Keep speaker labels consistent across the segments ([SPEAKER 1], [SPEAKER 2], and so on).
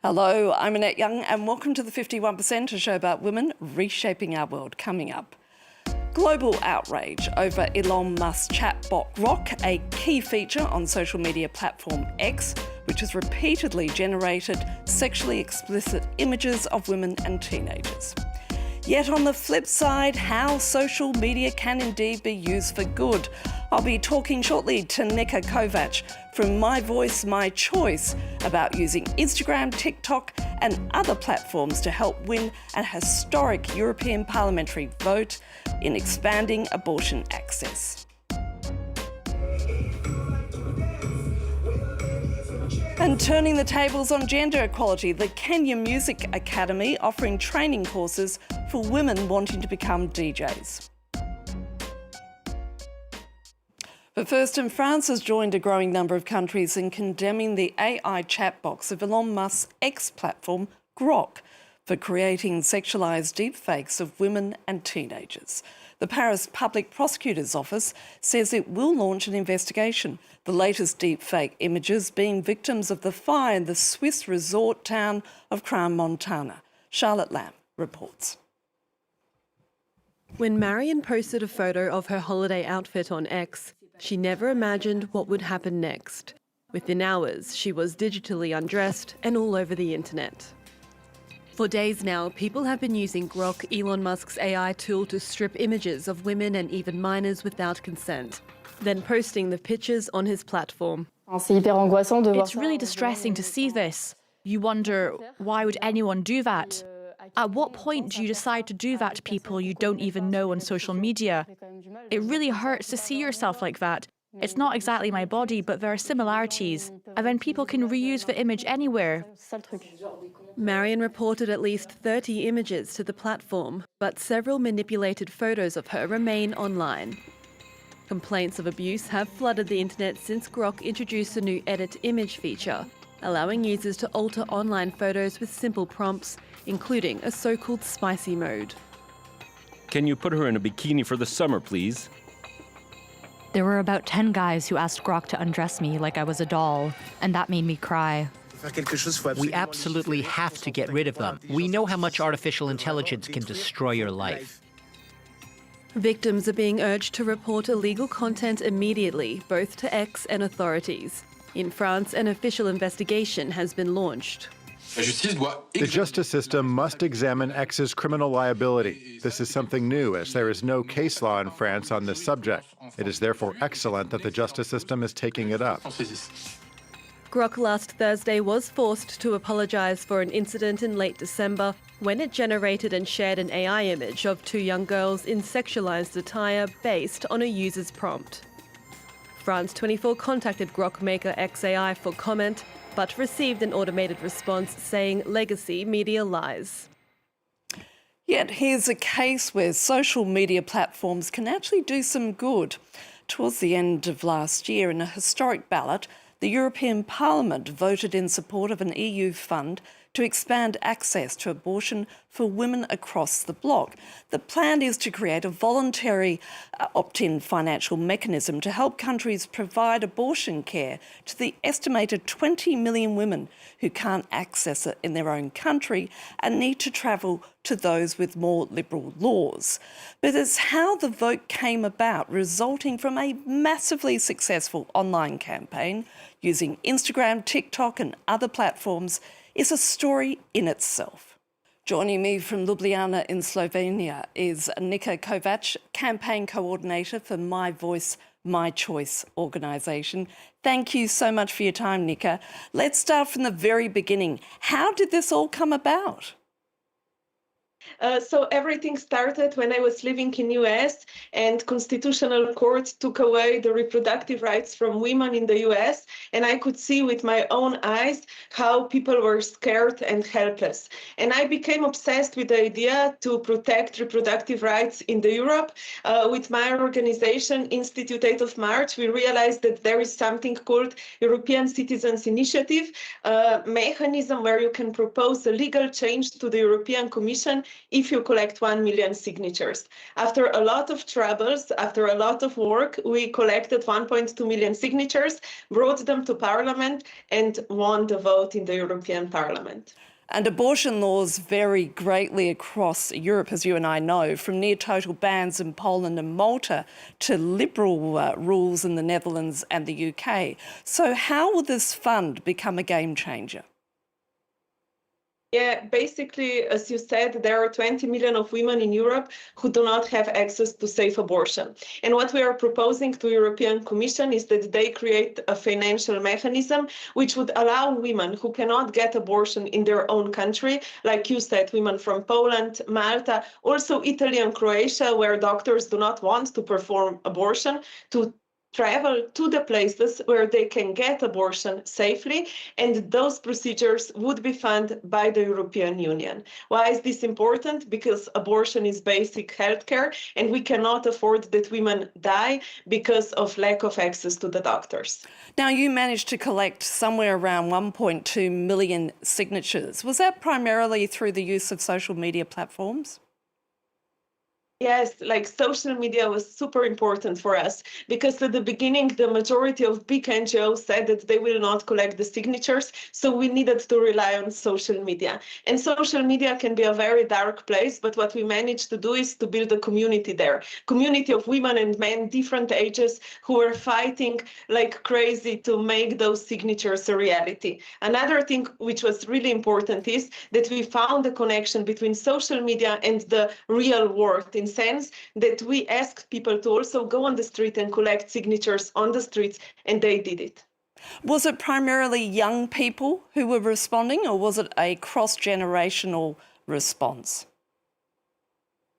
[SPEAKER 1] Hello, I'm Annette Young and welcome to the 51%, a show about women reshaping our world. Coming up, global outrage over Elon Musk's chatbot Grok, a key feature on social media platform X, which has repeatedly generated sexually explicit images of women and teenagers. Yet on the flip side, how social media can indeed be used for good. I'll be talking shortly to Nika Kovac from My Voice, My Choice about using Instagram, TikTok and other platforms to help win a historic European parliamentary vote in expanding abortion access. And turning the tables on gender equality, the Kenya Music Academy offering training courses for women wanting to become DJs. But first, France has joined a growing number of countries in condemning the AI chat box of Elon Musk's X platform, Grok, for creating sexualised deepfakes of women and teenagers. The Paris Public Prosecutor's Office says it will launch an investigation. The latest deepfake images being victims of the fire in the Swiss resort town of Crans-Montana. Charlotte Lamb reports.
[SPEAKER 2] When Marion posted a photo of her holiday outfit on X, she never imagined what would happen next. Within hours, she was digitally undressed and all over the internet. For days now, people have been using Grok, Elon Musk's AI tool, to strip images of women and even minors without consent, then posting the pictures on his platform.
[SPEAKER 3] It's really distressing to see this. You wonder, why would anyone do that? At what point do you decide to do that to people you don't even know on social media? It really hurts to see yourself like that. It's not exactly my body, but there are similarities. And then people can reuse the image anywhere.
[SPEAKER 2] Marion reported at least 30 images to the platform, but several manipulated photos of her remain online. Complaints of abuse have flooded the internet since Grok introduced a new edit image feature, allowing users to alter online photos with simple prompts, including a so-called spicy mode.
[SPEAKER 4] Can you put her in a bikini for the summer, please?
[SPEAKER 5] There were about 10 guys who asked Grok to undress me like I was a doll, and that made me cry.
[SPEAKER 6] We absolutely have to get rid of them. We know how much artificial intelligence can destroy your life.
[SPEAKER 2] Victims are being urged to report illegal content immediately, both to X and authorities. In France, an official investigation has been launched.
[SPEAKER 7] The justice system must examine X's criminal liability. This is something new, as there is no case law in France on this subject. It is therefore excellent that the justice system is taking it up.
[SPEAKER 2] Grok last Thursday was forced to apologise for an incident in late December when it generated and shared an AI image of two young girls in sexualised attire based on a user's prompt. France 24 contacted Grok maker XAI for comment, but received an automated response saying legacy media lies.
[SPEAKER 1] Yet here's a case where social media platforms can actually do some good. Towards the end of last year, in a historic ballot, the European Parliament voted in support of an EU fund to expand access to abortion for women across the bloc. The plan is to create a voluntary opt-in financial mechanism to help countries provide abortion care to the estimated 20 million women who can't access it in their own country and need to travel to those with more liberal laws. But it's how the vote came about, resulting from a massively successful online campaign using Instagram, TikTok and other platforms, is a story in itself. Joining me from Ljubljana in Slovenia is Nika Kovac, campaign coordinator for My Voice, My Choice organisation. Thank you so much for your time, Nika. Let's start from the very beginning. How did this all come about?
[SPEAKER 8] So everything started when I was living in US and Constitutional Court took away the reproductive rights from women in the US, and I could see with my own eyes how people were scared and helpless. And I became obsessed with the idea to protect reproductive rights in the Europe. With my organization, Institute 8 of March, we realized that there is something called European Citizens Initiative, a mechanism where you can propose a legal change to the European Commission if you collect 1 million signatures. After a lot of troubles, after a lot of work, we collected 1.2 million signatures, brought them to Parliament, and won the vote in the European Parliament.
[SPEAKER 1] And abortion laws vary greatly across Europe, as you and I know, from near total bans in Poland and Malta to liberal rules in the Netherlands and the UK. So how will this fund become a game changer?
[SPEAKER 8] Yeah, basically, as you said, there are 20 million of women in Europe who do not have access to safe abortion. And what we are proposing to European Commission is that they create a financial mechanism which would allow women who cannot get abortion in their own country, like you said, women from Poland, Malta, also Italy and Croatia, where doctors do not want to perform abortion, to travel to the places where they can get abortion safely, and those procedures would be funded by the European Union. Why is this important? Because abortion is basic healthcare, and we cannot afford that women die because of lack of access to the doctors.
[SPEAKER 1] Now, you managed to collect somewhere around 1.2 million signatures. Was that primarily through the use of social media platforms?
[SPEAKER 8] Yes, like social media was super important for us because at the beginning, the majority of big NGOs said that they will not collect the signatures. So we needed to rely on social media. And social media can be a very dark place, but what we managed to do is to build a community there. Community of women and men, different ages, who were fighting like crazy to make those signatures a reality. Another thing which was really important is that we found a connection between social media and the real world, in sense that we asked people to also go on the street and collect signatures on the streets, and they did it.
[SPEAKER 1] Was it primarily young people who were responding, or was it a cross-generational response?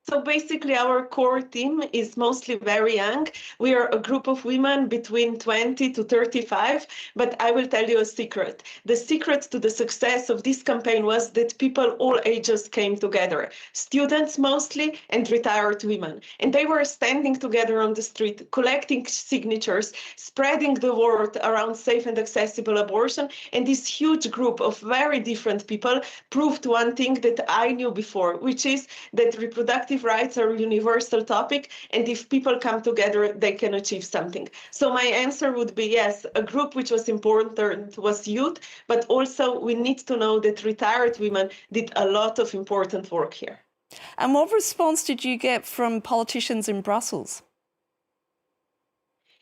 [SPEAKER 8] So basically, our core team is mostly very young. We are a group of women between 20 to 35, but I will tell you a secret. The secret to the success of this campaign was that people all ages came together, students mostly and retired women. And they were standing together on the street, collecting signatures, spreading the word around safe and accessible abortion. And this huge group of very different people proved one thing that I knew before, which is that reproductive rights are a universal topic, and if people come together, they can achieve something. So my answer would be yes, a group which was important was youth, but also we need to know that retired women did a lot of important work here.
[SPEAKER 1] And what response did you get from politicians in Brussels?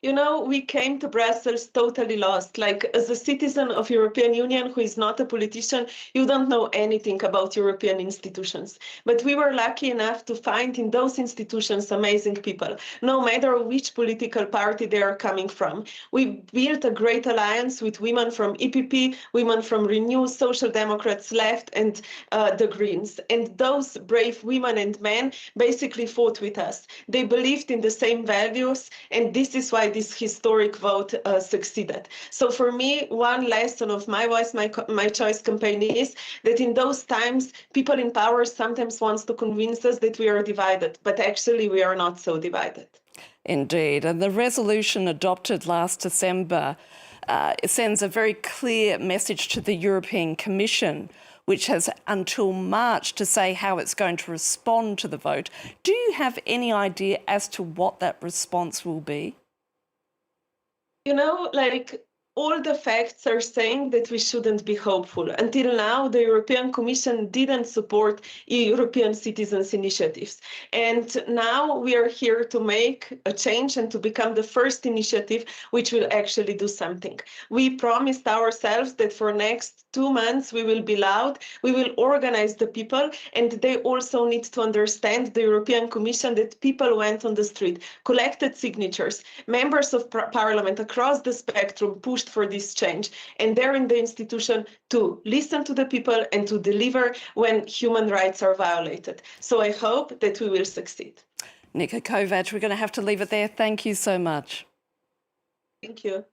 [SPEAKER 8] You know, we came to Brussels totally lost. Like, as a citizen of European Union who is not a politician, you don't know anything about European institutions. But we were lucky enough to find in those institutions amazing people, no matter which political party they are coming from. We built a great alliance with women from EPP, women from Renew, Social Democrats, Left, and the Greens. And those brave women and men basically fought with us. They believed in the same values, and this is why this historic vote succeeded. So for me, one lesson of My Voice, My Choice campaign is that in those times, people in power sometimes want to convince us that we are divided, but actually we are not so divided.
[SPEAKER 1] Indeed, and the resolution adopted last December sends a very clear message to the European Commission, which has until March to say how it's going to respond to the vote. Do you have any idea as to what that response will be?
[SPEAKER 8] You know, like, all the facts are saying that we shouldn't be hopeful. Until now, the European Commission didn't support European citizens' initiatives. And now we are here to make a change and to become the first initiative which will actually do something. We promised ourselves that for next 2 months we will be loud, we will organize the people, and they also need to understand, the European Commission, that people went on the street, collected signatures, members of parliament across the spectrum pushed for this change, and they're in the institution to listen to the people and to deliver when human rights are violated. So I hope that we will succeed.
[SPEAKER 1] Nika Kovac, we're going to have to leave it there. Thank you so much.
[SPEAKER 8] Thank you.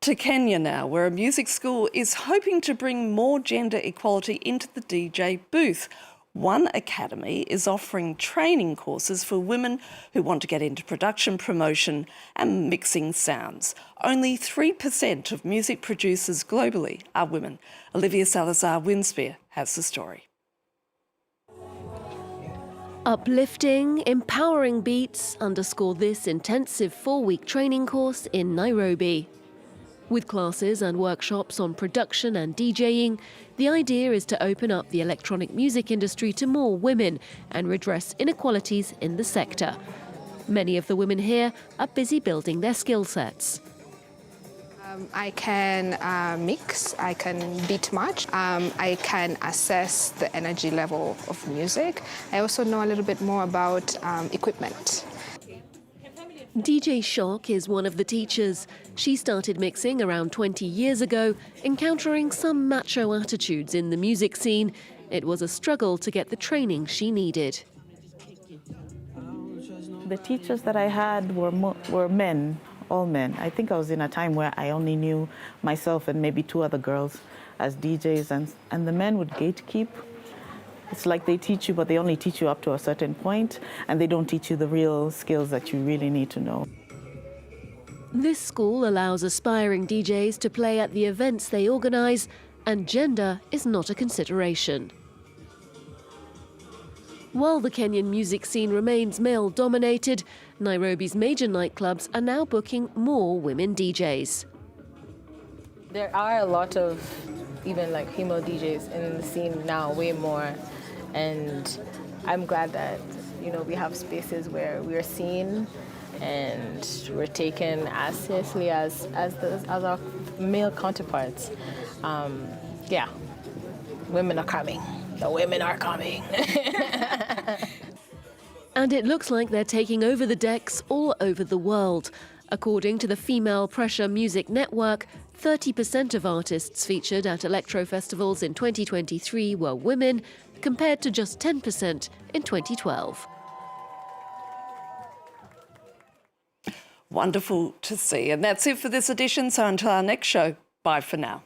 [SPEAKER 1] To Kenya now, where a music school is hoping to bring more gender equality into the DJ booth. One academy is offering training courses for women who want to get into production, promotion and mixing sounds. Only 3% of music producers globally are women. Olivia Salazar-Winspear has the story.
[SPEAKER 9] Uplifting, empowering beats underscore this intensive 4-week training course in Nairobi. With classes and workshops on production and DJing, the idea is to open up the electronic music industry to more women and redress inequalities in the sector. Many of the women here are busy building their skill sets.
[SPEAKER 10] I can mix, I can beat match, I can assess the energy level of music. I also know a little bit more about equipment.
[SPEAKER 9] DJ Shock is one of the teachers. She started mixing around 20 years ago, encountering some macho attitudes in the music scene. It was a struggle to get the training she needed.
[SPEAKER 11] The teachers that I had were men. All men. I think I was in a time where I only knew myself and maybe 2 other girls as DJs, and the men would gatekeep. It's like they teach you, but they only teach you up to a certain point, and they don't teach you the real skills that you really need to know.
[SPEAKER 9] This school allows aspiring DJs to play at the events they organise, and gender is not a consideration. While the Kenyan music scene remains male-dominated, Nairobi's major nightclubs are now booking more women DJs.
[SPEAKER 12] There are a lot of even like female DJs in the scene now, way more, and I'm glad that we have spaces where we're seen and we're taken as seriously as our male counterparts. Yeah, women are coming. The women are coming.
[SPEAKER 9] And it looks like they're taking over the decks all over the world. According to the Female Pressure Music Network, 30% of artists featured at electro festivals in 2023 were women, compared to just 10% in 2012.
[SPEAKER 1] Wonderful to see. And that's it for this edition. So until our next show, bye for now.